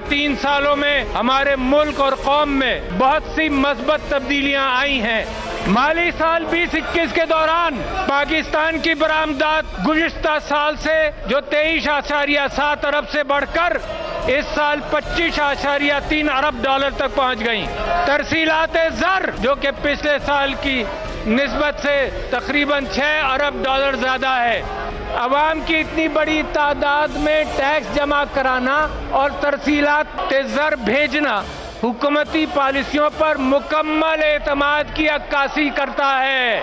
गुज़श्ता 3 सालों में हमारे मुल्क और कौम में बहुत सी मस्बत तब्दीलियां आई हैं। माली साल 2021 के दौरान पाकिस्तान की बरामदात गुज़श्ता साल से जो 23.7 अरब से बढ़कर इस साल 25.3 अरब डॉलर तक पहुंच गई। तरसीलात ज़र जो कि पिछले साल की निस्बत से तकरीबन 6 अरब डॉलर ज़्यादा है। अवाम की इतनी बड़ी तादाद में टैक्स जमा कराना और तरसीलात ज़र भेजना हुकूमती पॉलिसियों पर मुकम्मल एतमाद की अक्कासी करता है।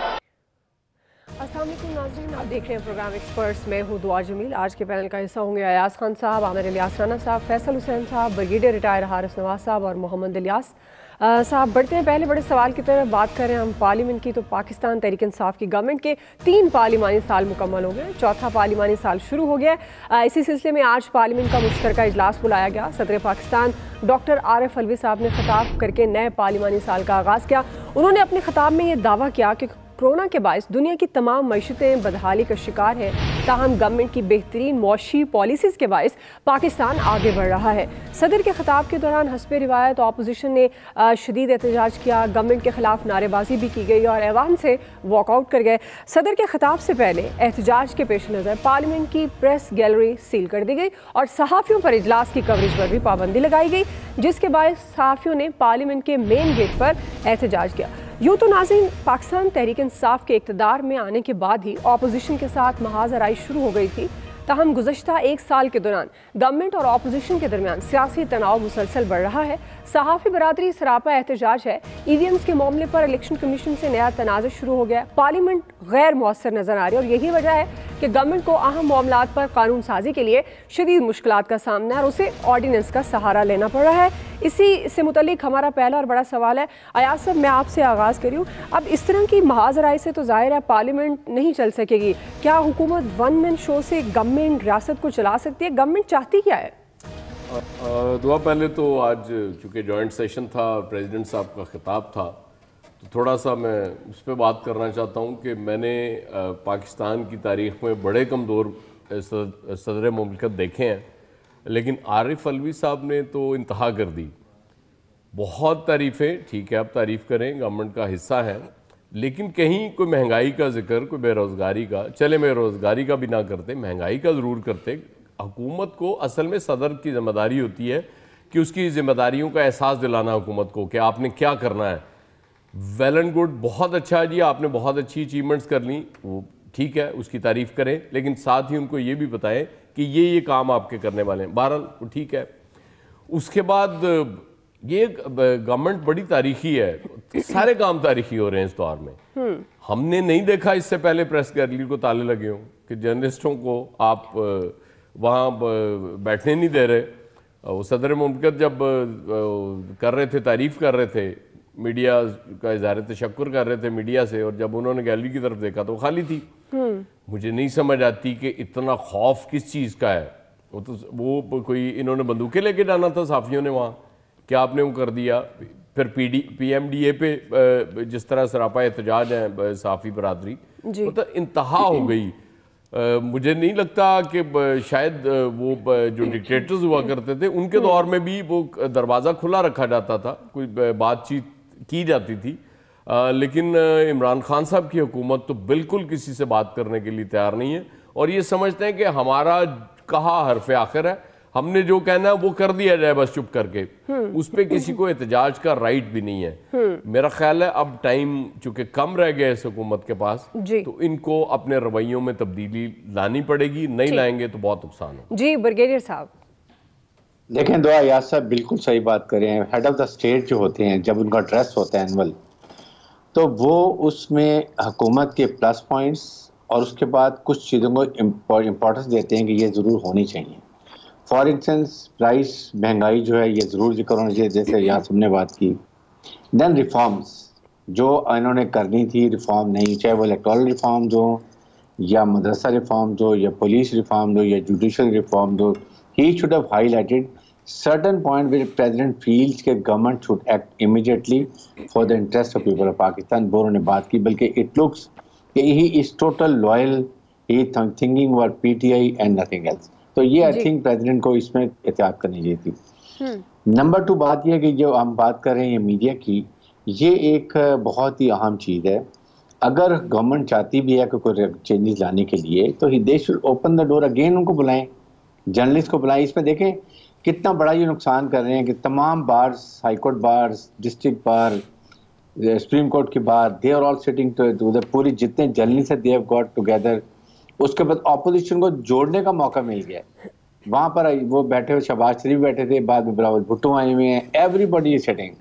अस्सलाम वालेकुम नाज़रीन, आप देख रहे हैं प्रोग्राम एक्सपर्ट्स में हूँ दुआ जमील। आज के पैनल का हिस्सा होंगे अयाज खान साहब, आमिर इलियास राना साहब, फैसल हुसैन साहब, ब्रिगेडियर रिटायर हारिस नवाज साहब और मोहम्मद इलियास साहब। बढ़ते हैं पहले बड़े सवाल की तरफ। बात करें हम पार्लियामेंट की, तो पाकिस्तान तहरीक इंसाफ की गवर्नमेंट के 3 पार्लिमानी साल मुकम्मल हो गए, चौथा पार्लिमानी साल शुरू हो गया। इसी सिलसिले में आज पार्लियामेंट का मुश्तरका इजलास बुलाया गया। सदर पाकिस्तान डॉक्टर आरिफ अलवी साहब ने खिताब करके नए पार्लिमानी साल का आगाज़ किया। उन्होंने अपने खिताब में ये दावा किया कि कोरोना के बायस दुनिया की तमाम मईशतें बदहाली का शिकार हैं, ताहम गवर्नमेंट की बेहतरीन मुआशी पॉलिसीज़ के बायस पाकिस्तान आगे बढ़ रहा है। सदर के खिताब के दौरान हस्बे रिवायत अपोजिशन ने शदीद एहतजाज किया, गवर्नमेंट के खिलाफ नारेबाजी भी की गई और ऐवान से वॉकआउट कर गए। सदर के खिताब से पहले एहतजाज के पेश नज़र पार्लियामेंट की प्रेस गैलरी सील कर दी गई और सहाफ़ियों पर इजलास की कवरेज पर भी पाबंदी लगाई गई, जिसके बायस सहाफ़ियों ने पार्लियामेंट के मेन गेट पर एहतजाज किया। यूँ तो नाज़रीन पाकिस्तान तहरीक इंसाफ के इक़्तिदार में आने के बाद ही अपोजिशन के साथ महाजराई शुरू हो गई थी, ताहम गुज़श्ता 1 साल के दौरान गवर्नमेंट और अपोजिशन के दरमियान सियासी तनाव मुसलसल बढ़ रहा है। सहाफ़ी बरादरी सरापा एहतजाज है। EVMs के मामले पर इलेक्शन कमीशन से नया तनाज़ शुरू हो गया। पार्लियामेंट गैर मौसर नज़र आ रही है और यही वजह है कि गवर्नमेंट को अहम मामलात पर कानून साजी के लिए शदीद मुश्किलात का सामना है और उसे ऑर्डिनेंस का सहारा लेना पड़ रहा है। इसी से मुतल्लिक हमारा पहला और बड़ा सवाल है। अयाज साहब, मैं आपसे आगाज़ करूँ। अब इस तरह की महाजराई से तो जाहिर है पार्लियामेंट नहीं चल सकेगी। क्या हुकूमत वन मैन शो से गवर्नमेंट रियासत को चला सकती है? गवर्नमेंट चाहती क्या है? दुआ, पहले तो आज चूँकि जॉइंट सेशन था और प्रेसिडेंट साहब का खिताब था, तो थोड़ा सा मैं उस पर बात करना चाहता हूँ कि मैंने पाकिस्तान की तारीख़ में बड़े कमज़ोर सदर मुमलिकत देखे हैं, लेकिन आरिफ अलवी साहब ने तो इंतहा कर दी। बहुत तारीफ़ें, ठीक है, आप तारीफ़ करें, गवर्नमेंट का हिस्सा है, लेकिन कहीं कोई महंगाई का जिक्र, कोई बेरोज़गारी का, चले बेरोज़गारी का भी ना करते, महंगाई का ज़रूर करते। हुकूमत को असल में सदर की ज़िम्मेदारी होती है कि उसकी ज़िम्मेदारियों का एहसास दिलाना हुकूमत को कि आपने क्या करना है। वेल एंड गुड, बहुत अच्छा है जी, आपने बहुत अच्छी अचीवमेंट्स कर ली, वो ठीक है, उसकी तारीफ़ करें, लेकिन साथ ही उनको ये भी बताएं कि ये काम आपके करने वाले हैं। बहरहाल ठीक है। उसके बाद ये गवर्नमेंट बड़ी तारीखी है, सारे काम तारीखी हो रहे हैं इस दौर में। हमने नहीं देखा इससे पहले प्रेस गैलरी को ताले लगे हों कि जर्नलिस्टों को आप वहाँ बैठने नहीं दे रहे। वो सदर मुमलिकत जब कर रहे थे, तारीफ़ कर रहे थे, मीडिया का इज़हार तशक्कुर कर रहे थे मीडिया से, और जब उन्होंने गैलरी की तरफ देखा तो वो खाली थी। मुझे नहीं समझ आती कि इतना खौफ किस चीज़ का है। वो कोई इन्होंने बंदूकें लेके जाना था साफ़ियों ने वहाँ, क्या आपने वो कर दिया। फिर PMDA पे जिस तरह सरापा एहतजाज है साफ़ी बरादरी, मतलब इंतहा हो गई। मुझे नहीं लगता कि शायद वो जो डिक्टेटर्स हुआ करते थे उनके दौर में भी वो दरवाज़ा खुला रखा जाता था, कोई बातचीत की जाती थी। लेकिन इमरान खान साहब की हुकूमत तो बिल्कुल किसी से बात करने के लिए तैयार नहीं है और ये समझते हैं कि हमारा कहा हरफ आखिर है, हमने जो कहना है वो कर दिया जाए बस चुप करके, उस पर किसी को एहतजाज का राइट भी नहीं है। मेरा ख्याल है अब टाइम चूंकि कम रह गया इस हुकूमत के पास, तो इनको अपने रवैयों में तब्दीली लानी पड़ेगी, नहीं लाएंगे तो बहुत नुकसान हो। जी ब्रिगेडियर साहब। देखें दुआ, याद साहब बिल्कुल सही बात कर रहे हैं। हेड ऑफ द स्टेट जो होते हैं, जब उनका एड्रेस होता है एनुअल, तो वो उसमें हुकूमत के प्लस पॉइंट्स और उसके बाद कुछ चीज़ों को इम्पोर्टेंस देते हैं कि ये ज़रूर होनी चाहिए। फॉर इंस्टेंस प्राइस, महंगाई जो है ये ज़रूर जिक्र होना चाहिए, जैसे यहाँ सबने बात की। देन रिफॉर्म्स जो इन्होंने करनी थी, रिफॉर्म नहीं, चाहे वो इलेक्टोरल रिफॉर्म हो या मदरसा रिफॉर्म हो या पुलिस रिफॉर्म हो या जुडिशल रिफॉर्म हो, he should have highlighted certain point where president feels कि government should act immediately for the interest of people of Pakistan। वो उन्होंने बात की, बल्कि it looks कि he is total loyal, he thinking about PTI and nothing else। तो ये I think president को इसमें एहतियात करनी चाहिए थी। नंबर 2 बात यह है कि जो हम बात कर रहे हैं मीडिया की, ये एक बहुत ही अहम चीज़ है। अगर गवर्नमेंट चाहती भी है कि कोई चेंजेस लाने के लिए, तो they should open the door again, उनको बुलाएं, जर्नलिस्ट को बुलाएं। इसमें देखें कितना बड़ा ये नुकसान कर रहे हैं कि तमाम bars, high court bars, district bar, supreme court की bar, they are all sitting too पूरी जितने जर्नलिस्ट है, दे हैव गॉट टुगेदर। उसके बाद ऑपोजिशन को जोड़ने का मौका मिल गया। वहां पर वो बैठे हुए, शहबाज शरीफ बैठे थे, बाद में बिलावल भुट्टो आए हुए हैं, एवरीबॉडी इज सिटिंग।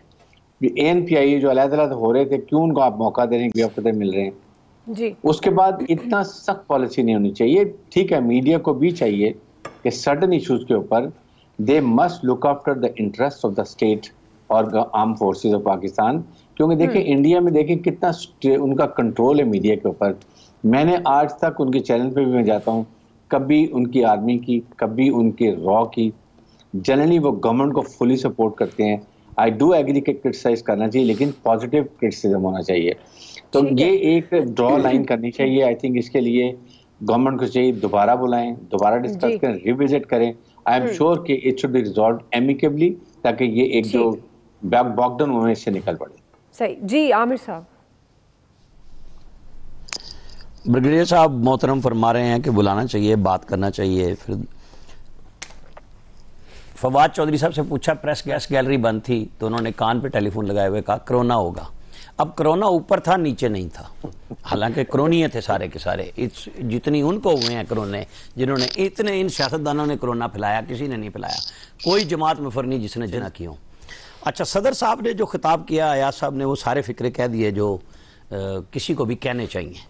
ANPI जो अलग-अलग हो रहे थे, क्यों उनको आप मौका दे रहे हैं कि आप मिल रहे हैं जी। उसके बाद इतना सख्त पॉलिसी नहीं होनी चाहिए। ठीक है, मीडिया को भी चाहिए कि सर्टन इश्यूज के ऊपर they must look after the interest of the state और आर्म फोर्सेस ऑफ पाकिस्तान, क्योंकि देखिए इंडिया में देखें कितना उनका कंट्रोल है मीडिया के ऊपर। मैंने आज तक उनके चैनल पे भी मैं जाता हूँ, कभी उनकी आर्मी की, कभी उनके रॉ की, जनरली वो गवर्नमेंट को फुली सपोर्ट करते हैं। आई डू एग्री कि क्रिटिसाइज करना चाहिए, लेकिन पॉजिटिव क्रिटिसिज्म होना चाहिए। तो ये एक ड्रॉ लाइन करनी चाहिए। आई थिंक इसके लिए गवर्नमेंट को चाहिए दोबारा बुलाएं, दोबारा डिस्कस करें, रिविजिट करें। आई एम श्योर कि it should be resolved amicably, ताकि ये एक जो बॉकडाउन हुए इससे निकल पड़े। सही जी। आमिर साहब। ब्रिगेडियर साहब मोहतरम फरमा रहे हैं कि बुलाना चाहिए, बात करना चाहिए। फिर फवाद चौधरी साहब से पूछा, प्रेस गैस गैलरी बंद थी, तो उन्होंने कान पे टेलीफोन लगाए हुए कहा कोरोना होगा। अब कोरोना ऊपर था, नीचे नहीं था। हालांकि कोरोनिये थे सारे के सारे। जितनी उनको हुए हैं कोरोना, जिन्होंने इतने इन सियासतदानों ने कोरोना फैलाया, किसी ने नहीं फैलाया। कोई जमात मुफर नहीं जिसने जना की हो। अच्छा, सदर साहब ने जो खिताब किया, अयाज साहब ने वो सारे फिक्रे कह दिए जो किसी को भी कहने चाहिए।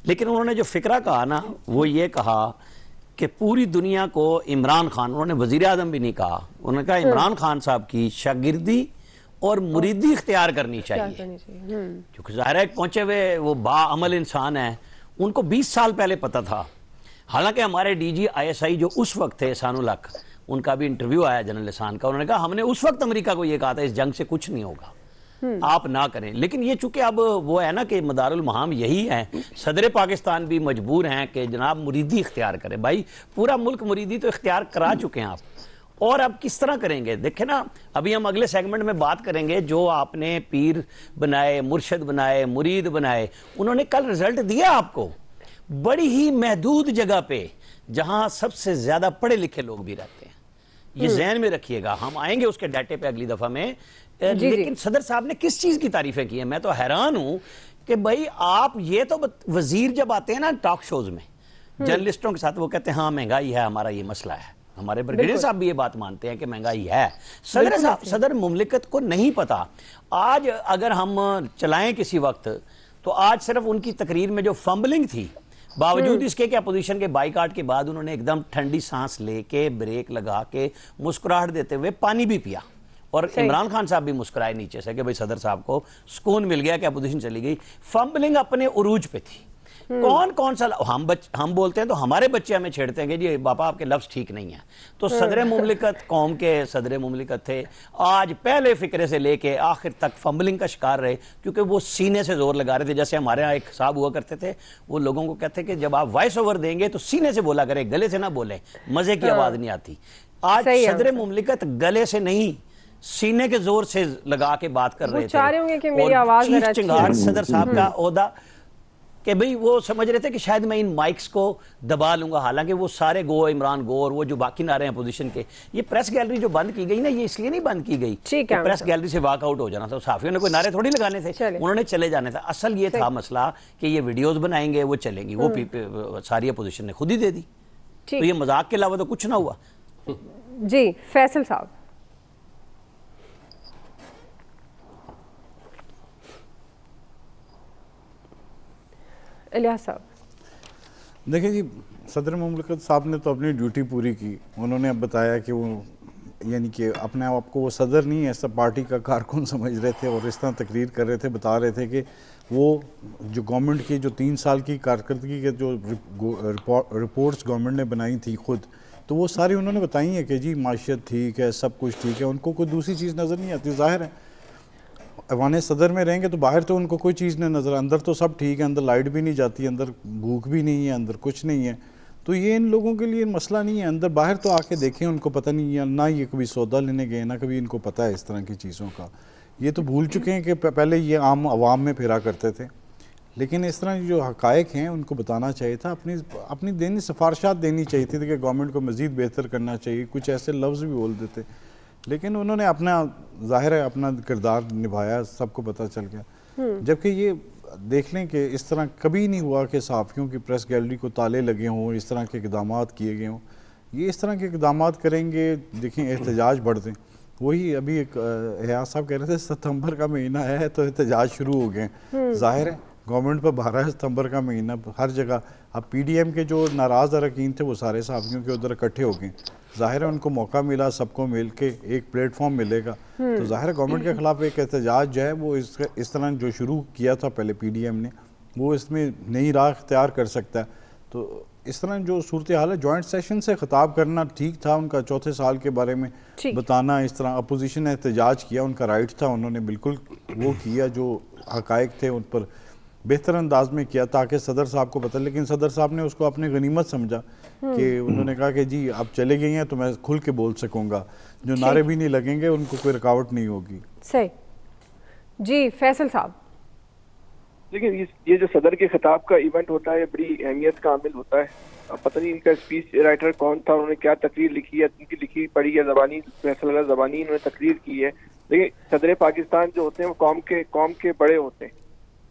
लेकिन उन्होंने जो फिक्रा कहा ना, वो ये कहा कि पूरी दुनिया को इमरान खान, उन्होंने वजीर आजम भी नहीं कहा, उन्होंने कहा इमरान खान साहब की शागिर्दी और मुरीदी इख्तियार करनी चाहिए। क्योंकि ज़ाहिर है पहुंचे हुए वो बाअमल इंसान है, उनको 20 साल पहले पता था। हालांकि हमारे DG ISI जो उस वक्त थे एहसानुल हक, उनका भी इंटरव्यू आया जनरल एहसान का, उन्होंने कहा हमने उस वक्त अमेरिका को ये कहा था इस जंग से कुछ नहीं होगा, आप ना करें। लेकिन ये चूंकि अब वो है ना कि मदारुल महाम यही है, सदर पाकिस्तान भी मजबूर हैं कि जनाब मुरीदी इख्तियार करें। भाई पूरा मुल्क मुरीदी तो इख्तियार करा चुके हैं आप, और अब किस तरह करेंगे? देखें ना, अभी हम अगले सेगमेंट में बात करेंगे जो आपने पीर बनाए, मुर्शद बनाए, मुरीद बनाए, उन्होंने कल रिजल्ट दिया आपको बड़ी ही महदूद जगह पे, जहां सबसे ज्यादा पढ़े लिखे लोग भी रहते हैं। ये ज़हन में रखिएगा, हम आएंगे उसके डाटे पे अगली दफा में। लेकिन सदर साहब ने किस चीज की तारीफें की है, मैं तो हैरान हूं कि भाई आप ये तो वजीर जब आते हैं ना टॉक शोज में जर्नलिस्टों के साथ, वो कहते हैं हाँ महंगाई है, हमारा ये मसला है। हमारे ब्रिगेडियर साहब भी ये बात मानते हैं कि महंगाई है। सदर साहब, सदर मुमलिकत को नहीं पता। आज अगर हम चलाएं किसी वक्त, तो आज सिर्फ उनकी तकरीर में जो फंबलिंग थी, बावजूद इसके कि अपोजिशन के बाइकाट के बाद उन्होंने एकदम ठंडी सांस लेके, ब्रेक लगा के, मुस्कुराहट देते हुए पानी भी पिया। और इमरान खान साहब भी मुस्कुराए नीचे से कि भाई सदर साहब को सुकून मिल गया कि अपोजिशन चली गई। फंबलिंग अपने उरूज पे थी। कौन कौन सा हम बोलते हैं तो हमारे बच्चे हमें छेड़ते हैं कि जी पापा आपके लफ्ज ठीक नहीं है। तो सदर मुमलिकत, कौम के सदर मुमलिकत थे, आज पहले फिक्रे से लेके आखिर तक फंबलिंग का शिकार रहे, क्योंकि वो सीने से जोर लगा रहे थे। जैसे हमारे यहाँ एक साहब हुआ करते थे, वो लोगों को कहते कि जब आप वॉइस ओवर देंगे तो सीने से बोला करें, गले से ना बोले, मजे की आवाज नहीं आती। आज सदर मुमलिकत गले से नहीं, सीने के जोर से लगा के बात कर रहे थे। चिंगार सदर साहब का ओहदा कि भाई वो समझ रहे थे कि शायद मैं इन माइक्स को दबा लूंगा। हालांकि वो सारे गो, इमरान गो और वो जो बाकी नारे हैं अपोजिशन के, ये प्रेस गैलरी जो बंद की गई ना, ये इसलिए नहीं बंद की गई कि प्रेस गैलरी से वॉकआउट हो जाना था। साफियों ने कोई नारे थोड़ी लगाने थे, उन्होंने चले जाने था। असल ये था मसला कि ये वीडियोज बनाएंगे, वो चलेंगी, वो सारी अपोजिशन ने खुद ही दे दी। तो ये मजाक के अलावा तो कुछ ना हुआ। जी फैसल साहब। इलियास साहब, देखिए जी, सदर मुमलिकत साहब ने तो अपनी ड्यूटी पूरी की। उन्होंने अब बताया कि वो यानी कि अपने आप को वो सदर नहीं, ऐसा पार्टी का कारकुन समझ रहे थे और इस तरह तकरीर कर रहे थे, बता रहे थे कि वो जो गवर्नमेंट की जो 3 साल की कारकर्दगी के जो रिपोर्ट्स गवर्नमेंट ने बनाई थी खुद, तो वो सारी उन्होंने बताई है कि जी माशियत ठीक है, सब कुछ ठीक है, उनको कोई दूसरी चीज़ नज़र नहीं आती। ज़ाहिर है ऐवान सदर में रहेंगे तो बाहर तो उनको कोई चीज़ नहीं नज़र, अंदर तो सब ठीक है, अंदर लाइट भी नहीं जाती, अंदर भूख भी नहीं है, अंदर कुछ नहीं है। तो ये इन लोगों के लिए मसला नहीं है। अंदर बाहर तो आके देखें, उनको पता नहीं है ना, ये कभी सौदा लेने गए ना कभी इनको पता है इस तरह की चीज़ों का। ये तो भूल चुके हैं कि पहले ये आम आवाम में फिरा करते थे, लेकिन इस तरह जो हकायक हैं उनको बताना चाहिए था, अपनी देनी सिफारिशात देनी चाहिए थी कि गवर्नमेंट को मज़ीद बेहतर करना चाहिए, कुछ ऐसे लफ्ज़ भी बोल देते, लेकिन उन्होंने अपना ज़ाहिर है अपना किरदार निभाया, सबको पता चल गया। जबकि ये देख लें कि इस तरह कभी नहीं हुआ कि सहाफ़ियों की प्रेस गैलरी को ताले लगे हों, इस तरह के इक़दाम किए गए हों। ये इस तरह के इक़दाम करेंगे, देखें एहतजाज बढ़ दें। वही अभी एक एयाज साहब कह रहे थे सितंबर का महीना है तो एहतजाज शुरू हो गए। ज़ाहिर है गवर्नमेंट पर 12 सितंबर का महीना हर जगह। अब PDM के जो नाराज़ अरकान थे वो सारे सहाफ़ियों के उधर इकट्ठे हो गए। ज़ाहिर है उनको मौका मिला, सबको मिल के एक प्लेटफॉर्म मिलेगा, तो ज़ाहिर है गवर्नमेंट के ख़िलाफ़ एक एहतजाज जो है वो इस तरह जो शुरू किया था पहले PDM ने, वो इसमें नई राह इख्तियार कर सकता है। तो इस तरह जो सूरत हाल है, जॉइंट सेशन से ख़िताब करना ठीक था, उनका चौथे साल के बारे में बताना, इस तरह अपोजिशन ने एहतजाज किया, उनका राइट था, उन्होंने बिल्कुल वो किया जो हकायक थे उन पर बेहतर अंदाज में किया ताकि सदर साहब को पता। लेकिन सदर साहब ने उसको अपनी गनीमत समझा कि उन्होंने कहा कि जी आप चले गए हैं तो मैं खुल के बोल सकूंगा, जो नारे भी नहीं लगेंगे उनको कोई रुकावट नहीं होगी। सही जी। फैसल साहब, देखिए ये जो सदर के खिताब का इवेंट होता है बड़ी अहमियत का हामिल होता है। अब पता नहीं इनका स्पीच राइटर कौन था, उन्होंने क्या तकरीर लिखी है, उनकी लिखी पढ़ी है ज़बानी, फैसल ज़बानी उन्होंने तकरीर की है। लेकिन सदर पाकिस्तान जो होते हैं वो कौम के बड़े होते हैं,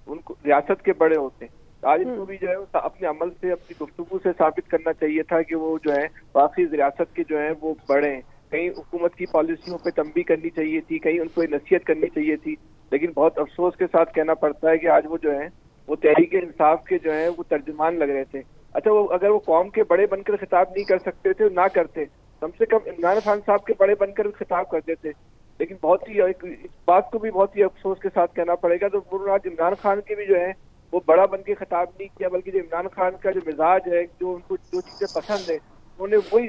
उनको रियासत के बड़े होते हैं। आज इनको भी जो है अपने अमल से, अपनी गुफ्तगू से साबित करना चाहिए था कि वो जो है वाकई रियासत के जो है वो बड़े हैं। कहीं हुकूमत की पॉलिसियों पे तंबी करनी चाहिए थी, कहीं उनको नसीहत करनी चाहिए थी। लेकिन बहुत अफसोस के साथ कहना पड़ता है कि आज वो जो है वो तहरीक इंसाफ के जो है वो तर्जुमान लग रहे थे। अच्छा, वो अगर वो कौम के बड़े बनकर खिताब नहीं कर सकते थे, ना करते, कम से कम इमरान खान साहब के बड़े बनकर खिताब कर देते। लेकिन बहुत ही इस बात को भी बहुत ही अफसोस के साथ कहना पड़ेगा, तो आज इमरान खान के भी जो है वो बड़ा बन के खिताब नहीं किया, बल्कि जो इमरान खान का जो मिजाज है, जो उनको जो चीजें पसंद है, उन्होंने वही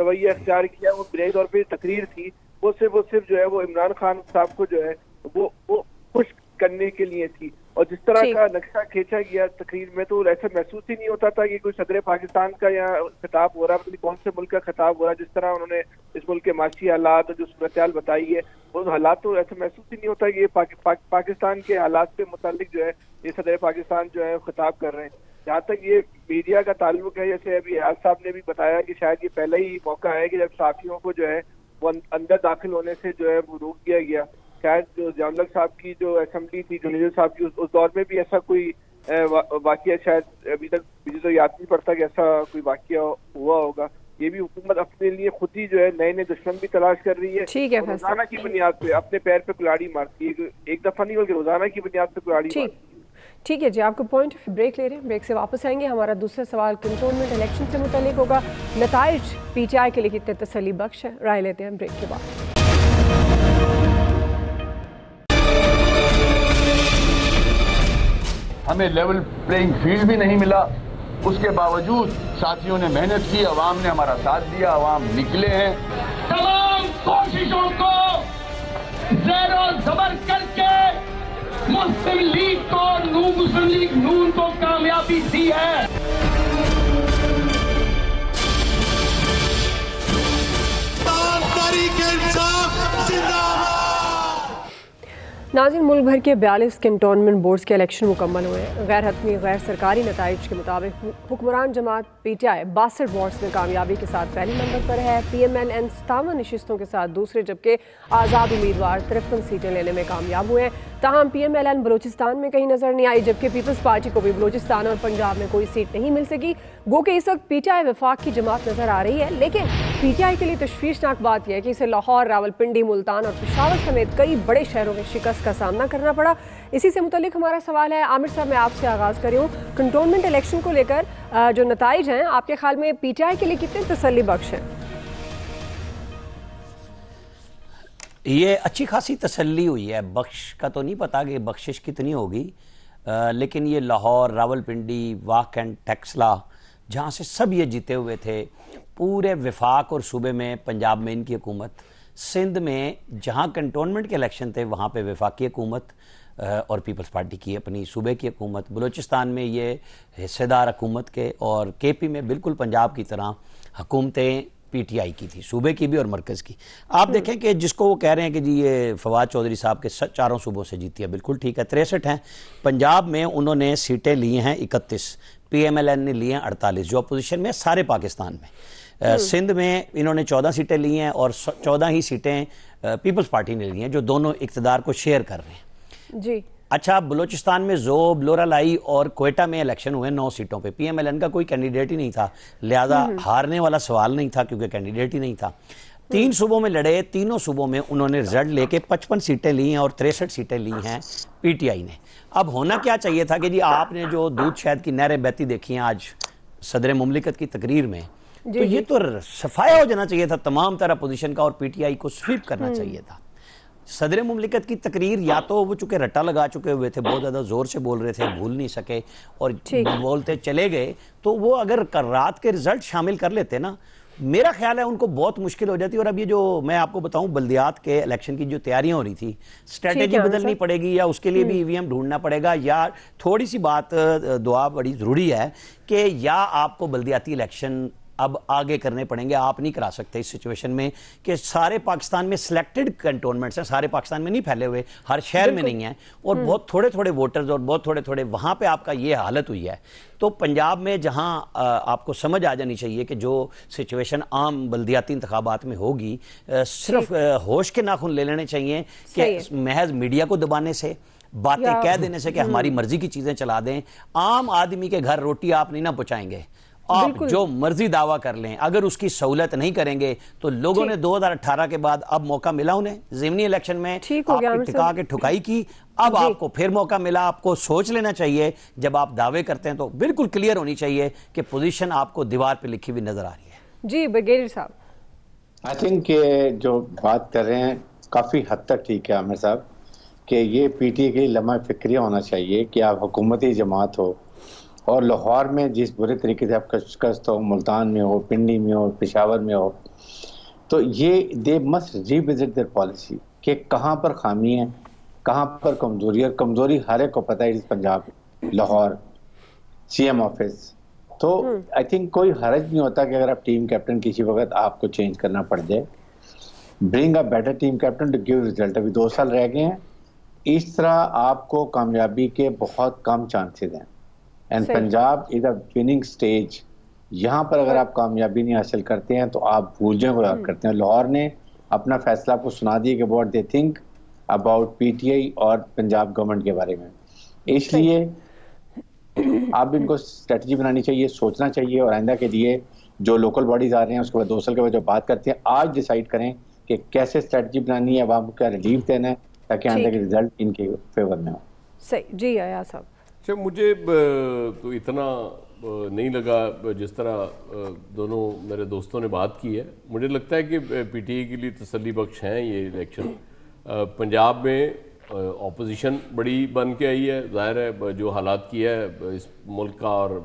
रवैया अख्तियार किया। वो बुनियादी तौर पर तकरीर थी, वो सिर्फ जो है वो इमरान खान साहब को जो है वो खुश करने के लिए थी। और जिस तरह का नक्शा खींचा गया तकरीर में, तो ऐसा महसूस ही नहीं होता था कि कोई सदर पाकिस्तान का यहाँ खिताब हो रहा है, कौन से मुल्क का खिताब हो रहा है। जिस तरह उन्होंने इस मुल्क के माशी हालात और जो सूरत हाल बताई है, वो हालात तो ऐसा महसूस ही नहीं होता कि ये पाकिस्तान के हालात पे मुतालिक जो है ये सदर पाकिस्तान जो है खिताब कर रहे हैं। जहाँ तक ये मीडिया का ताल्लुक है, जैसे अभी एयाज साहब ने भी बताया कि शायद ये पहला ही मौका है कि जब साथियों को जो है वो अंदर दाखिल होने से जो है वो रोक दिया गया। शायद जो जवानलक साहब की जो असेंबली थी, जुनेजर साहब की, उस दौर में भी ऐसा कोई वाकया शायद अभी तक मुझे तो याद नहीं पड़ता कि ऐसा कोई वाकया हुआ होगा। ये भी हुकूमत अपने लिए खुद ही जो है नए नए दुश्मन भी तलाश कर रही है। ठीक है, रोजाना की बुनियाद पे अपने पैर पे कुल्हाड़ी मारती है, एक दफा नहीं बल्कि रोजाना की बुनियाद पे कुल्हाड़ी मारती है। ठीक है जी, आपको पॉइंट ब्रेक ले रहे हैं, ब्रेक से वापस आएंगे। हमारा दूसरा सवाल कंटोनमेंट इलेक्शन से मुतालिक होगा। नताइज PTI के लिए कितने तसल्ली बख्श है, राय लेते हैं ब्रेक के बाद। हमें लेवल प्लेइंग फील्ड भी नहीं मिला, उसके बावजूद साथियों ने मेहनत की, अवाम ने हमारा साथ दिया, अवाम निकले हैं। तमाम कोशिशों को ज़ेरो ज़बर करके मुस्लिम लीग को, मुस्लिम लीग नून को कामयाबी दी है। नाज़रीन, मुल्क भर के 42 कैंटोनमेंट बोर्ड्स के इलेक्शन मुकम्मल हुए हैं। गैर हतमी गैर सरकारी नताइज के मुताबिक हुक्मरान जमात PTI 62 वार्ड्स में कामयाबी के साथ पहले नंबर पर है। PMLN 57 नशिस्तों के साथ दूसरे, जबकि आज़ाद उम्मीदवार 53 सीटें लेने में कामयाब हुए हैं। ताहम PMLN बलूचिस्तान में कहीं नजर नहीं आई, जबकि पीपल्स पार्टी को भी बलूचिस्तान और पंजाब में कोई सीट नहीं मिल सकी। गो कि इस वक्त PTI वफाक की जमात नजर आ रही है, लेकिन PTI के लिए तशवीशनाक बात यह है कि इसे लाहौर, रावलपिंडी, मुल्तान और पेशावर समेत कई बड़े शहरों में शिकस्त का सामना करना पड़ा। इसी से मुतालिक हमारा सवाल है, आमिर साहब मैं आपसे आगाज़ कर रही हूँ, कंटोनमेंट इलेक्शन को लेकर जो नताइज हैं आपके ख्याल में PTI के लिए कितने तसल्ली बख्श हैं? ये अच्छी खासी तसल्ली हुई है, बख्श का तो नहीं पता कि बख्शिश कितनी होगी, लेकिन ये लाहौर, रावलपिंडी, वाक एंड टेक्सला जहाँ से सब ये जीते हुए थे, पूरे वफाक और सूबे में पंजाब में इनकी हुकूमत, सिंध में जहाँ कंटोनमेंट के इलेक्शन थे वहाँ पे वफाकी हुकूमत, और पीपल्स पार्टी की अपनी सूबे की हुकूमत, बलूचिस्तान में ये हिस्सेदार हुकूमत के, और केपी में बिल्कुल पंजाब की तरह हुकूमतें पीटीआई की थी, सूबे की भी और मरकज़ की। आप देखें कि जिसको वो कह रहे हैं कि जी ये फवाद चौधरी साहब के चारों सूबों से जीती है, बिल्कुल ठीक है, 63 हैं। पंजाब में उन्होंने सीटें ली हैं 31, PMLN ने ली हैं 48, जो अपोजिशन में सारे पाकिस्तान में। सिंध में इन्होंने 14 सीटें ली हैं और 14 ही सीटें पीपल्स पार्टी ने ली हैं, जो दोनों इक़्तिदार को शेयर कर रहे हैं जी। अच्छा, बलूचिस्तान में ज़ोब, लोरालाई और कोयटा में इलेक्शन हुए 9 सीटों पे। PMLN का कोई कैंडिडेट ही नहीं था, लिहाजा हारने वाला सवाल नहीं था क्योंकि कैंडिडेट ही नहीं था। 3 सूबों में लड़े, तीनों सूबों में उन्होंने रिजल्ट लेके 55 सीटें ली हैं और 63 सीटें ली हैं PTI ने। अब होना क्या चाहिए था कि जी आपने जो दूध शहद की नहरें बहती देखी हैं आज सदर मुमलिकत की तकरीर में, तो ये तो सफाया हो जाना चाहिए था तमाम तरह अपोजिशन का और PTI को स्वीप करना चाहिए था। सदर मुमलिकत की तकरीर या तो वो चूंकि रट्टा लगा चुके हुए थे, बहुत ज़्यादा ज़ोर से बोल रहे थे, भूल नहीं सके और बोलते चले गए, तो वो अगर रात के रिजल्ट शामिल कर लेते ना, मेरा ख्याल है उनको बहुत मुश्किल हो जाती। और अब ये जो मैं आपको बताऊं बल्दियात के इलेक्शन की जो तैयारियां हो रही थी, स्ट्रेटेजी बदलनी पड़ेगी या उसके लिए भी EVM ढूंढना पड़ेगा, या थोड़ी सी बात दुआ बड़ी ज़रूरी है कि या आपको बल्दियाती इलेक्शन अब आगे करने पड़ेंगे। आप नहीं करा सकते इस सिचुएशन में कि सारे पाकिस्तान में सिलेक्टेड कैंटोनमेंट्स हैं, सारे पाकिस्तान में नहीं फैले हुए, हर शहर में नहीं है, और बहुत थोड़े थोड़े वोटर्स और बहुत थोड़े थोड़े वहाँ पे आपका ये हालत हुई है। तो पंजाब में जहाँ आपको समझ आ जानी चाहिए कि जो सिचुएशन आम बल्दियाती इंतखाबात में होगी, सिर्फ होश के नाखून ले लेने चाहिए कि महज मीडिया को दबाने से, बातें कह देने से कि हमारी मर्जी की चीज़ें चला दें। आम आदमी के घर रोटी आप नहीं ना पहुँचाएंगे, आप जो मर्जी दावा कर लें, अगर उसकी सहूलत नहीं करेंगे तो लोगों ने 2018 के बाद अब मौका मिला उन्हें ज़मीनी इलेक्शन में आपकी टिका के ठुकाई की, अब आपको फिर मौका मिला। आपको सोच लेना चाहिए जब आप दावे करते हैं तो बिल्कुल क्लियर होनी चाहिए कि पोजीशन आपको दीवार पे लिखी हुई नजर आ रही है। जी ब्रिगेडियर साहब, आई थिंक जो बात कर रहे हैं काफी हद तक ठीक है आमिर साहब, कि ये PTI की लम्हा फिक्रिया होना चाहिए कि आप हुकूमती जमात हो और लाहौर में जिस बुरे तरीके से आपका शिकस्त हो, मुल्तान में हो, पिंडी में हो, पेशावर में हो, तो ये they must revisit their policy कि कहाँ पर खामी है, कहाँ पर कमजोरी है। और कमजोरी हर एक को पता है, इस पंजाब, लाहौर, CM ऑफिस। तो आई थिंक कोई हरज नहीं होता कि अगर आप टीम कैप्टन किसी वक्त आपको चेंज करना पड़ जाए। Bring a better team captain to give result. अभी 2 साल रह गए हैं, इस तरह आपको कामयाबी के बहुत कम चांसेस हैं। And Punjab is a winning stage. यहाँ पर अगर आप कामयाबी नहीं हासिल करते हैं तो आप भूल जाए वो आप करते हैं। लाहौर ने अपना फैसला आपको सुना दिया कि what they think about PTI और पंजाब गवर्नमेंट के बारे में। इसलिए आप इनको स्ट्रेटजी बनानी चाहिए, सोचना चाहिए, और आइंदा के लिए जो लोकल बॉडीज आ रहे हैं उसके बाद 2 साल के बाद जो बात करते हैं, आज डिसाइड करें कि कैसे स्ट्रेटजी बनानी है, आवाम को क्या रिलीफ देना है ताकि आइंदा के रिजल्ट इनके फेवर में हो। सही जी आया साहब। अच्छा, मुझे तो इतना नहीं लगा जिस तरह दोनों मेरे दोस्तों ने बात की है। मुझे लगता है कि PTI के लिए तसल्ली बख्श हैं ये इलेक्शन। पंजाब में ऑपोजिशन बड़ी बन के आई है, जाहिर है जो हालात की है इस मुल्क का और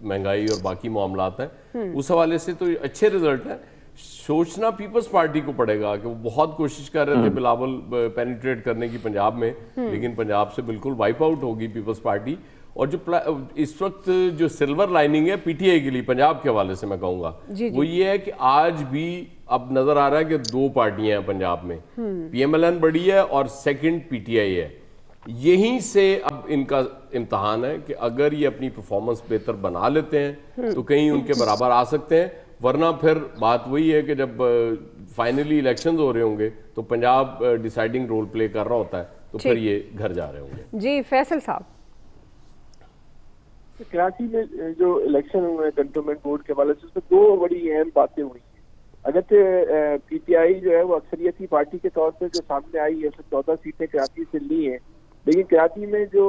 महंगाई और बाकी मामलात हैं, उस हवाले से तो अच्छे रिजल्ट हैं। सोचना पीपल्स पार्टी को पड़ेगा कि वो बहुत कोशिश कर रहे थे बिलावल पेनिट्रेट करने की पंजाब में, लेकिन पंजाब से बिल्कुल वाइप आउट होगी पीपल्स पार्टी। और जो इस वक्त जो सिल्वर लाइनिंग है PTI के लिए पंजाब के हवाले से मैं कहूँगा वो ये है कि आज भी अब नजर आ रहा है कि 2 पार्टियां हैं पंजाब में, PMLN बड़ी है और सेकंड PTI है। यहीं से अब इनका इम्तहान है कि अगर ये अपनी परफॉर्मेंस बेहतर बना लेते हैं तो कहीं उनके बराबर आ सकते हैं, वरना फिर बात वही है कि जब फाइनली इलेक्शंस हो रहे होंगे तो पंजाब डिसाइडिंग रोल प्ले कर रहा होता है, तो फिर ये घर जा रहे होंगे। जी फैसल साहब, कराची में जो इलेक्शन हुए कंटोनमेंट बोर्ड के हवाले से उसमें 2 बड़ी अहम बातें हुई हैं। अगर PTI जो है वो अक्सरियती पार्टी के तौर पे जो सामने आई है, उसने 14 सीटें कराची से ली हैं, लेकिन कराची में जो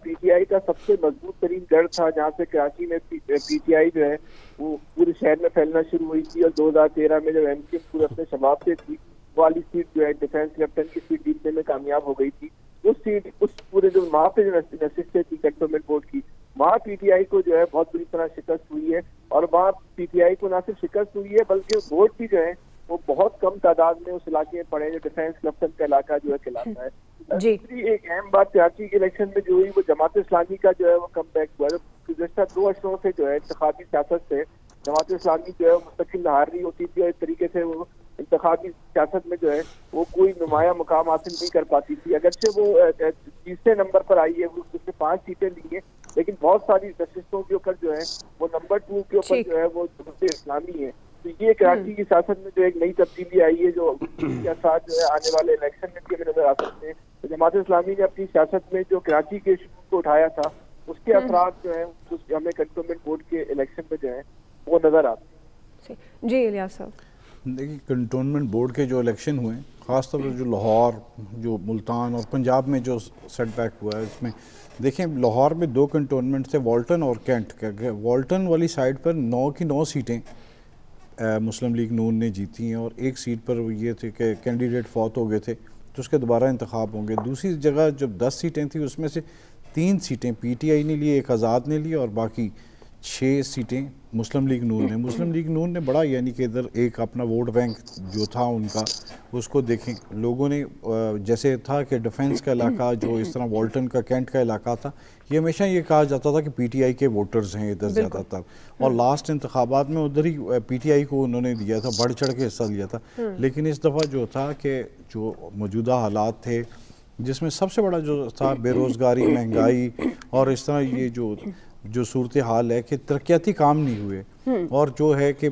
PTI का सबसे मजबूत तरीन गढ़ था, जहाँ से कराची में PTI जो है वो पूरे शहर में फैलना शुरू हुई थी, और 2013 में जब MKM पूरे अपने शबाब से थी, वो वाली सीट जो है डिफेंस कैप्टन की सीट जीतने में कामयाब हो गई थी। उस सीट, उस पूरे जो वहाँ पे जो नशिस्तें थी कंटोनमेंट बोर्ड की, वहाँ PTI को जो है बहुत बुरी तरह शिकस्त हुई है। और वहाँ PTI को ना सिर्फ शिकस्त हुई है बल्कि वोट भी जो है वो बहुत कम तादाद में उस इलाके में पड़े, जो डिफेंस कैप्टन का इलाका जो है कहलाता है। दूसरी एक अहम बात कराची के इलेक्शन में जो हुई वो जमात इस्लामी का जो है वो कम बैक हुआ है। गुज़श्ता 2 अरसों से जो है इंतखाबी सियासत से जमात इस्लामी जो है मुस्तकिल हार रही होती थी और इस तरीके से वो इंतखाबी सियासत में जो है वो कोई नुमाया मुकाम हासिल नहीं कर पाती थी। अगरचे वो तीसरे नंबर पर आई है, वो उसने 5 सीटें ली है, लेकिन बहुत सारी नशिस्तों के ऊपर जो है वो नंबर 2 के ऊपर जो है वो जमात इस्लामी है। तो ये कराची की सियासत में जो एक नई तब्दीली आई है जो के साथ जो है आने वाले इलेक्शन में भी हमें नजर आ सकते हैं। तो जमात इस्लामी ने अपनी सियासत में जो कराची के इशू को उठाया था उसके असरात जो है हमें कंटोनमेंट बोर्ड के इलेक्शन में जो है वो नजर आते हैं। जी इलियास साहब, देखिए कंटोनमेंट बोर्ड के जो इलेक्शन हुए, ख़ासतौर पर जो लाहौर, जो मुल्तान और पंजाब में जो सेटबैक हुआ है, इसमें देखें लाहौर में 2 कंटोनमेंट थे, वॉल्टन और कैंट। वॉल्टन वाली साइड पर 9 की 9 सीटें मुस्लिम लीग नून ने जीती हैं और 1 सीट पर ये थे कि कैंडिडेट फौत हो गए थे तो उसके दोबारा इंतखाब होंगे। दूसरी जगह जब 10 सीटें थी उसमें से 3 सीटें PTI ने ली, 1 आज़ाद ने ली और बाकी 6 सीटें मुस्लिम लीग नून ने। मुस्लिम लीग नून ने बड़ा यानी कि इधर एक अपना वोट बैंक जो था उनका उसको देखें लोगों ने, जैसे था कि डिफेंस का इलाका जो इस तरह वॉल्टन का कैंट का इलाका था, ये हमेशा ये कहा जाता था कि PTI के वोटर्स हैं इधर ज़्यादातर, और लास्ट इंतखाबात में उधर ही PTI को उन्होंने दिया था, बढ़ चढ़ के हिस्सा लिया था। लेकिन इस दफ़ा जो था कि जो मौजूदा हालात थे जिसमें सबसे बड़ा जो था बेरोज़गारी, महंगाई और इस तरह ये जो सूरत हाल है कि तरक्याती काम नहीं हुए और जो है कि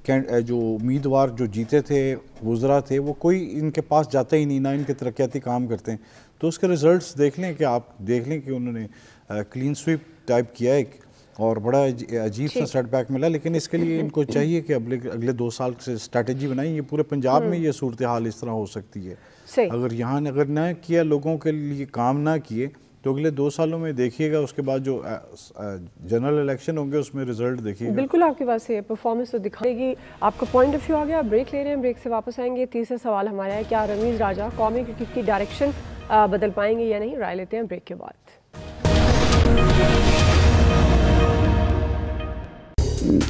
जो उम्मीदवार जो जीते थे, वुज़रा थे, वो कोई इनके पास जाता ही नहीं, ना इनके तरक्याती काम करते हैं। तो उसके रिज़ल्ट्स देख लें कि आप देख लें कि उन्होंने क्लीन स्वीप टाइप किया एक और बड़ा अजीब सा सेटबैक मिला। लेकिन इसके लिए इनको चाहिए कि अगले 2 साल से स्ट्रैटेजी बनाई। ये पूरे पंजाब में ये सूरत हाल इस तरह हो सकती है। अगर यहाँ अगर ना किया, लोगों के लिए काम ना किए, तो अगले 2 सालों में देखिएगा उसके बाद जो जनरल इलेक्शन होंगे उसमें रिजल्ट देखिएगा। बिल्कुल आपके पास ये परफॉर्मेंस तो दिखाएगी। आपका पॉइंट ऑफ व्यू आ गया। ब्रेक ले रहे हैं, ब्रेक से वापस आएंगे। तीसरा सवाल हमारा है, क्या रमीज़ राजा कौमी क्रिकेट की डायरेक्शन बदल पाएंगे या नहीं? राय लेते हैं ब्रेक के बाद।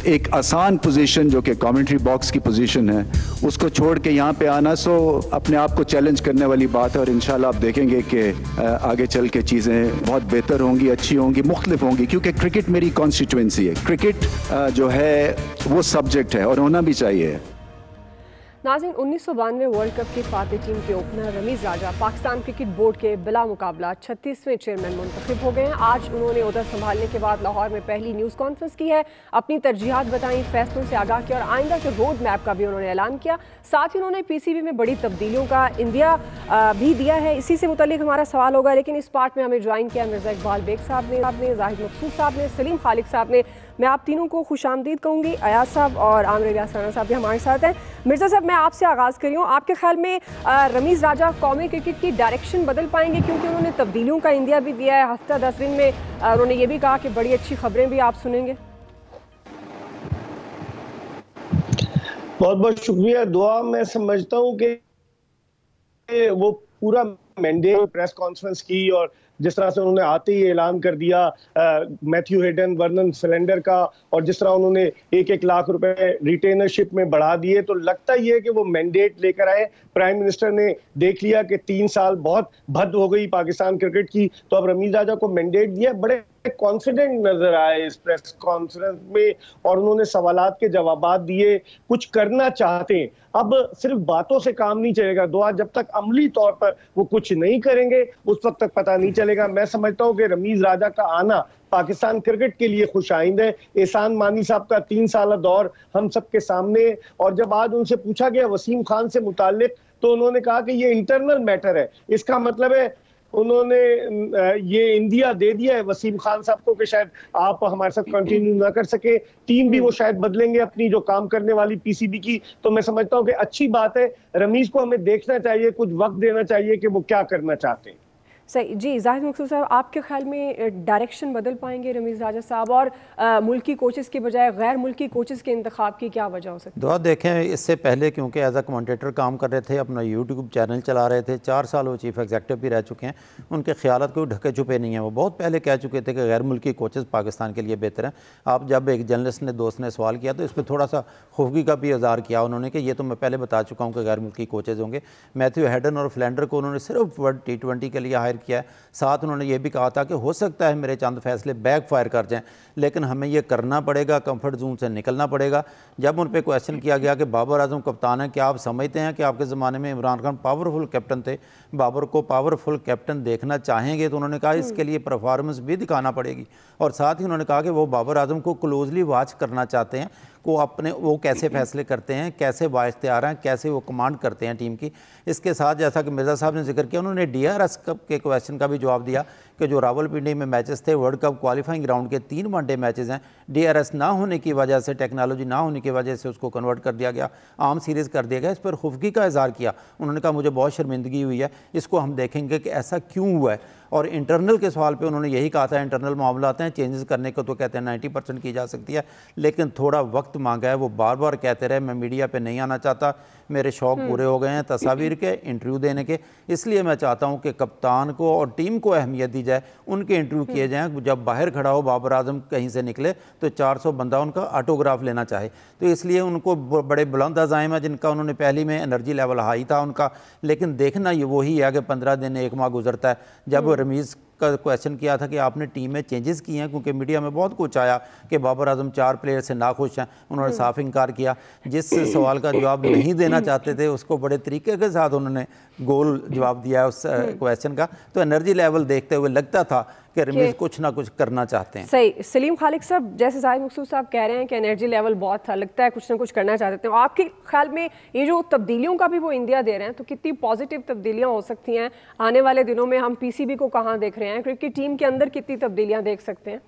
एक आसान पोजीशन जो कि कमेंट्री बॉक्स की पोजीशन है उसको छोड़ के यहाँ पे आना, सो अपने आप को चैलेंज करने वाली बात है। और इंशाल्लाह आप देखेंगे कि आगे चल के चीज़ें बहुत बेहतर होंगी, अच्छी होंगी, मुख्तलिफ होंगी, क्योंकि क्रिकेट मेरी कॉन्स्टिट्यूएंसी है। क्रिकेट जो है वो सब्जेक्ट है और होना भी चाहिए। नाज़रीन, 1992 वर्ल्ड कप की फातिह टीम के ओपनर रमीज़ राजा पाकिस्तान क्रिकेट बोर्ड के बिला मुकाबला 36वें चेयरमैन मुंतखब हो गए हैं। आज उन्होंने उधर संभालने के बाद लाहौर में पहली न्यूज़ कॉन्फ्रेंस की है, अपनी तरजीहात बताई, फैसलों से आगाह किया और आइंदा के रोड मैप का भी उन्होंने ऐलान किया। साथ ही उन्होंने PCB में बड़ी तब्दीलियों का इंदिया भी दिया है। इसी से मुतल्लिक हमारा सवाल होगा, लेकिन इस पार्ट में हमें ज्वाइन किया मिर्ज़ा इकबाल बेग साहब ने, जाहिद मकसूद साहब ने, सलीम खालिक साहब ने। मैं आप तीनों को खुशामदीद कहूँगी। अयाज साहब और आमिर इलियास राणा साहब भी हमारे साथ हैं। मिर्ज़ा साहब, मैं आपसे आगाज़ कर रही हूँ, आपके ख्याल में रमीज़ राजा कौमी क्रिकेट की डायरेक्शन बदल पाएंगे? क्योंकि उन्होंने तब्दीलियों का इंदिया भी दिया है। हफ्ता 10 दिन में उन्होंने ये भी कहा कि बड़ी अच्छी खबरें भी आप सुनेंगे। बहुत बहुत शुक्रिया। दुआ मैं समझता हूँ कि वो पूरा मैंडेट प्रेस कॉन्फ्रेंस की और जिस तरह से उन्होंने आते ही ऐलान कर दिया मैथ्यू हेडन, वर्नन फिलेंडर का, और जिस तरह उन्होंने 1-1 लाख रुपए रिटेनरशिप में बढ़ा दिए, तो लगता ही है कि वो मैंडेट लेकर आए। प्राइम मिनिस्टर ने देख लिया कि 3 साल बहुत भद्द हो गई पाकिस्तान क्रिकेट की, तो अब रमीज़ राजा को मैंडेट दिया। बड़े कॉन्फिडेंट नजर आए इस प्रेस कॉन्फ्रेंस में और उन्होंने सवालात के जवाबात दिए, कुछ करना चाहते हैं। अब सिर्फ बातों से काम नहीं चलेगा। दुआ जब तक अमली तौर पर वो कुछ नहीं करेंगे उस वक्त तक पता नहीं चलेगा। मैं समझता हूँ कि रमीज़ राजा का आना पाकिस्तान क्रिकेट के लिए खुशाइंद है। एहसान मानी साहब का 3 साल दौर हम सबके सामने, और जब आज उनसे पूछा गया वसीम खान से मुताल्लिक, तो उन्होंने कहा कि ये इंटरनल मैटर है। इसका मतलब है उन्होंने ये इंदिया दे दिया है वसीम खान साहब को कि शायद आप हमारे साथ कंटिन्यू ना कर सके। टीम भी वो शायद बदलेंगे अपनी जो काम करने वाली PCB की। तो मैं समझता हूँ कि अच्छी बात है। रमीज को हमें देखना चाहिए, कुछ वक्त देना चाहिए कि वो क्या करना चाहते हैं। सही जी। जाहिद मकसूद साहब, आपके ख्याल में डायरेक्शन बदल पाएंगे रमीज़ राजा साहब, और मुल्की कोचेस की बजाय गैर मुल्की कोचेस के इंतखाब की क्या वजह हो सकती है? दुआ देखें, इससे पहले क्योंकि एज अ कमेंटेटर काम कर रहे थे, अपना यूट्यूब चैनल चला रहे थे, 4 साल वो चीफ एग्जीक्यूटिव भी रह चुके हैं, उनके ख्यालात कोई ढके छुपे नहीं हैं। वो बहुत पहले कह चुके थे कि गैर मुल्की कोचेस पाकिस्तान के लिए बेहतर हैं। आप जब एक जर्नलिस्ट ने, दोस्त ने सवाल किया तो इस पर थोड़ा सा खुफगी का भी इज़हार किया उन्होंने कि ये तो मैं पहले बता चुका हूँ कि गैर मुल्की कोचेज़ होंगे। मैथ्यू हेडन और फ्लैंडर को उन्होंने सिर्फ वर्ल्ड T20 के लिए हायर किया है। साथ उन्होंने ये भी कहा था कि हो सकता है मेरे चंद फैसले बैक फायर कर जाएं, लेकिन हमें ये करना पड़ेगा, कंफर्ट जोन से निकलना पड़ेगा। जब उन पे क्वेश्चन किया गया कि बाबर आजम कप्तान है, क्या आप समझते हैं कि आपके ज़माने में इमरान खान पावरफुल कैप्टन थे, बाबर को पावरफुल कैप्टन देखना चाहेंगे? तो उन्होंने कहा इसके लिए परफॉर्मेंस भी दिखाना पड़ेगी। और साथ ही उन्होंने कहा कि वो बाबर आजम को क्लोजली वॉच करना चाहते हैं, वो कैसे फैसले करते हैं, कैसे बाइख्तियार हैं, कैसे वो कमांड करते हैं टीम की। इसके साथ जैसा कि मिर्ज़ा साहब ने जिक्र किया, उन्होंने DRS कप के क्वेश्चन का भी जवाब दिया कि जो रावलपिंडी में मैचेस थे, वर्ल्ड कप क्वालिफाइंग राउंड के 3 वनडे मैचेस हैं, DRS ना होने की वजह से, टेक्नोलॉजी ना होने की वजह से उसको कन्वर्ट कर दिया गया, आम सीरीज़ कर दिया गया। इस पर खुफगी का इज़हार किया। उन्होंने कहा मुझे बहुत शर्मिंदगी हुई है, इसको हम देखेंगे कि ऐसा क्यों हुआ है। और इंटरनल के सवाल पे उन्होंने यही कहा था, इंटरनल मामला हैं, चेंजेस करने को तो कहते हैं 90% की जा सकती है, लेकिन थोड़ा वक्त मांगा है। वो बार बार कहते रहे मैं मीडिया पे नहीं आना चाहता, मेरे शौक़ पूरे हो गए हैं तस्वीर के, इंटरव्यू देने के, इसलिए मैं चाहता हूं कि कप्तान को और टीम को अहमियत दी जाए, उनके इंटरव्यू किए जाएँ। जब बाहर खड़ा हो बाबर आजम कहीं से निकले तो 400 बंदा उनका ऑटोग्राफ लेना चाहे। तो इसलिए उनको बड़े बुलंद अज़ाइम है, जिनका उन्होंने पहली में एनर्जी लेवल हाई था उनका, लेकिन देखना ये वही है कि 15 दिन 1 माह गुजरता है। जब रमीज़ का क्वेश्चन किया था कि आपने टीम में चेंजेस किए हैं, क्योंकि मीडिया में बहुत कुछ आया कि बाबर आजम 4 प्लेयर से नाखुश हैं, उन्होंने साफ इनकार किया। जिस सवाल का जवाब नहीं देना चाहते थे उसको बड़े तरीके के साथ उन्होंने गोल जवाब दिया उस क्वेश्चन का। तो एनर्जी लेवल देखते हुए लगता था कि रमीज़ कुछ ना कुछ करना चाहते हैं। सही। सलीम खालिक साहब, जैसे जाहिद मकसूद साहब कह रहे हैं कि एनर्जी लेवल बहुत था, लगता है कुछ ना कुछ करना चाहते थे, आपके ख्याल में ये जो तब्दीलियों का भी वो इंडिया दे रहे हैं, तो कितनी पॉजिटिव तब्दीलियाँ हो सकती हैं आने वाले दिनों में? हम PCB को कहाँ देख रहे हैं, क्रिकेट टीम के अंदर कितनी तब्दीलियाँ देख सकते हैं?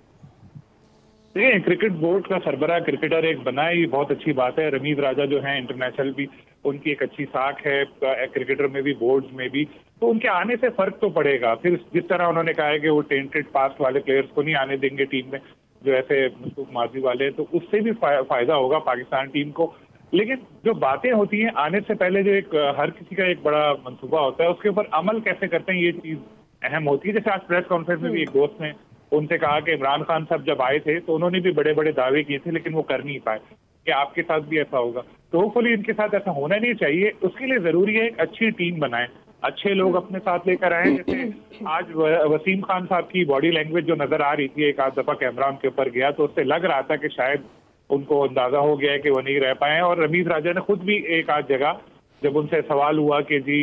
देखिए, क्रिकेट बोर्ड का सरबराह क्रिकेटर एक बना है, ये बहुत अच्छी बात है। रमीज राजा जो है इंटरनेशनल भी उनकी एक अच्छी साख है, क्रिकेटर में भी, बोर्ड्स में भी, तो उनके आने से फर्क तो पड़ेगा। फिर जिस तरह उन्होंने कहा है कि वो टेंटेड पास्ट वाले प्लेयर्स को नहीं आने देंगे टीम में, जो ऐसे माजी वाले हैं, तो उससे भी फायदा होगा पाकिस्तान टीम को। लेकिन जो बातें होती हैं आने से पहले, जो एक हर किसी का एक बड़ा मंसूबा होता है, उसके ऊपर अमल कैसे करते हैं, ये चीज अहम होती है। जैसे आज प्रेस कॉन्फ्रेंस में भी एक दोस्त ने उनसे कहा कि इमरान खान साहब जब आए थे तो उन्होंने भी बड़े बड़े दावे किए थे, लेकिन वो कर नहीं पाए, कि आपके साथ भी ऐसा होगा। तो होपफुली इनके साथ ऐसा होना नहीं चाहिए। उसके लिए जरूरी है एक अच्छी टीम बनाएं, अच्छे लोग अपने साथ लेकर आए। जैसे आज वसीम खान साहब की बॉडी लैंग्वेज जो नजर आ रही थी, एक आध दफा कैमरा उनके ऊपर गया तो उससे लग रहा था कि शायद उनको अंदाजा हो गया है कि वो नहीं रह पाए। और रमीज राजा ने खुद भी एक आध जगह जब उनसे सवाल हुआ कि जी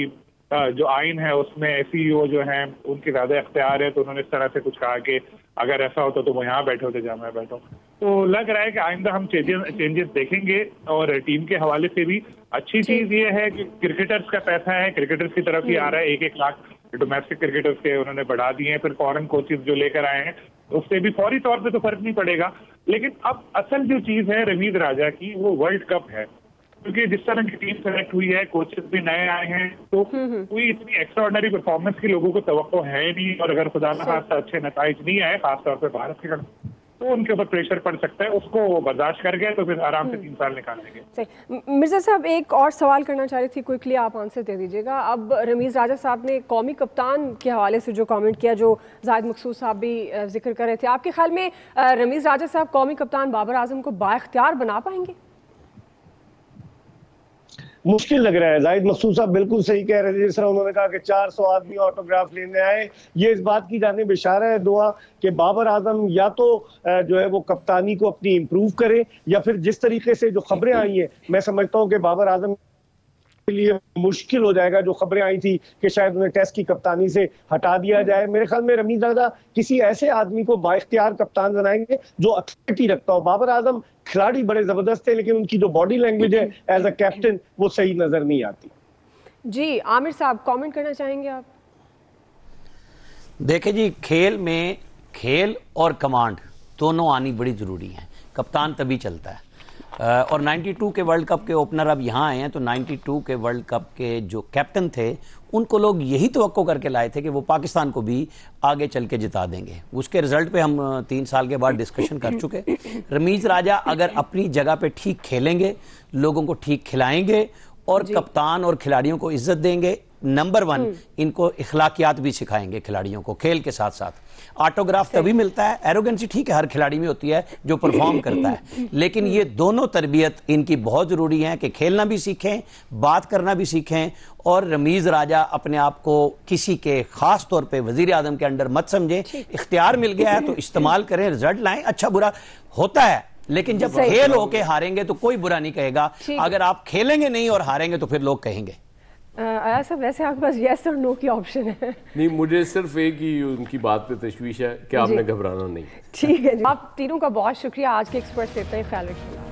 जो आइन है उसमें CEO जो हैं उनके ज्यादा इख्तियार है, तो उन्होंने इस तरह से कुछ कहा कि अगर ऐसा होता तो वो यहाँ बैठे होते जहाँ मैं बैठा हूँ। तो लग रहा है कि आइंदा हम चेंजेस देखेंगे। और टीम के हवाले से भी अच्छी चीज ये है कि क्रिकेटर्स का पैसा है, क्रिकेटर्स की तरफ ही आ रहा है। 1-1 लाख डोमेस्टिक क्रिकेटर्स के उन्होंने बढ़ा दिए हैं। फिर फॉरेन कोचेस जो लेकर आए हैं उससे भी फौरी तौर पे तो फर्क नहीं पड़ेगा। लेकिन अब असल जो चीज है रमीज राजा की, वो वर्ल्ड कप है, क्योंकि जिस तरह की टीम सेलेक्ट हुई है, कोचेस भी नए आए हैं, तो कोई इतनी एक्स्ट्राऑर्डिनरी परफॉर्मेंस की लोगों को तवक्को है नहीं। और अगर खुदा न खास्ता अच्छे नताइज नहीं आए, खासतौर पर भारत के, तो उनके ऊपर प्रेशर पड़ सकता है। उसको बर्दाश्त कर गए तो फिर आराम से 3 साल निकाल लेंगे। मिर्जा साहब, एक और सवाल करना चाह रही थी, क्विकली आप आंसर दे दीजिएगा। अब रमीज राजा साहब ने कौमी कप्तान के हवाले से जो कमेंट किया, जो जाहिद मकसूद साहब भी जिक्र कर रहे थे, आपके ख्याल में रमीज राजा साहब कौमी कप्तान बाबर आजम को बाइख्तियार बना पाएंगे? मुश्किल लग रहा है। जाहिद मकसूद साहब बिल्कुल सही कह रहे थे, जिस तरह उन्होंने कहा कि 400 आदमी ऑटोग्राफ लेने आए, ये इस बात की जानिब इशारा है दुआ कि बाबर आजम या तो जो है वो कप्तानी को अपनी इम्प्रूव करे, या फिर जिस तरीके से जो खबरें आई हैं, मैं समझता हूँ कि बाबर आजम के लिए मुश्किल हो जाएगा। जो खबरें आई थी कि शायद उन्हें टेस्ट की कप्तानी से हटा दिया जाए, मेरे ख्याल में रमीज राजा किसी ऐसे आदमी को बाइख्तियार कप्तान बनाएंगे जो अथॉरिटी रखता हो। बाबर आजम खिलाड़ी बड़े जबरदस्त है, लेकिन उनकी जो बॉडी लैंग्वेज है एज अ कैप्टन वो सही नजर नहीं आती। जी आमिर साहब, कमेंट करना चाहेंगे आप? देखें जी, खेल में खेल और कमांड दोनों आनी बड़ी जरूरी है। कप्तान तभी चलता है। और 92 के वर्ल्ड कप के ओपनर अब यहाँ आए हैं, तो 92 के वर्ल्ड कप के जो कैप्टन थे उनको लोग यही तवक्को करके लाए थे कि वो पाकिस्तान को भी आगे चल के जिता देंगे। उसके रिजल्ट पे हम 3 साल के बाद डिस्कशन कर चुके। रमीज राजा अगर अपनी जगह पे ठीक खेलेंगे, लोगों को ठीक खिलाएंगे और कप्तान और खिलाड़ियों को इज्जत देंगे, नंबर 1 इनको इखलाकियात भी सिखाएंगे खिलाड़ियों को खेल के साथ साथ। ऑटोग्राफ तभी मिलता है, एरोगेंसी ठीक है हर खिलाड़ी में होती है जो परफॉर्म करता है, लेकिन ये दोनों तरबियत इनकी बहुत ज़रूरी है कि खेलना भी सीखें, बात करना भी सीखें। और रमीज़ राजा अपने आप को किसी के ख़ास तौर पे वज़ीर आज़म के अंडर मत समझें, इख्तियार मिल गया है तो इस्तेमाल करें, रिजल्ट लाएं। अच्छा बुरा होता है, लेकिन जब खेल होके हारेंगे तो कोई बुरा नहीं कहेगा, अगर आप खेलेंगे नहीं और हारेंगे तो फिर लोग कहेंगे। आया साहब, वैसे आपके पास यस और नो की ऑप्शन है। नहीं, मुझे सिर्फ एक ही उनकी बात पे तशवीश है कि आपने घबराना नहीं। ठीक है जी, आप तीनों का बहुत शुक्रिया। आज के एक्सपर्ट से इतना ही ख्याल रखिएगा।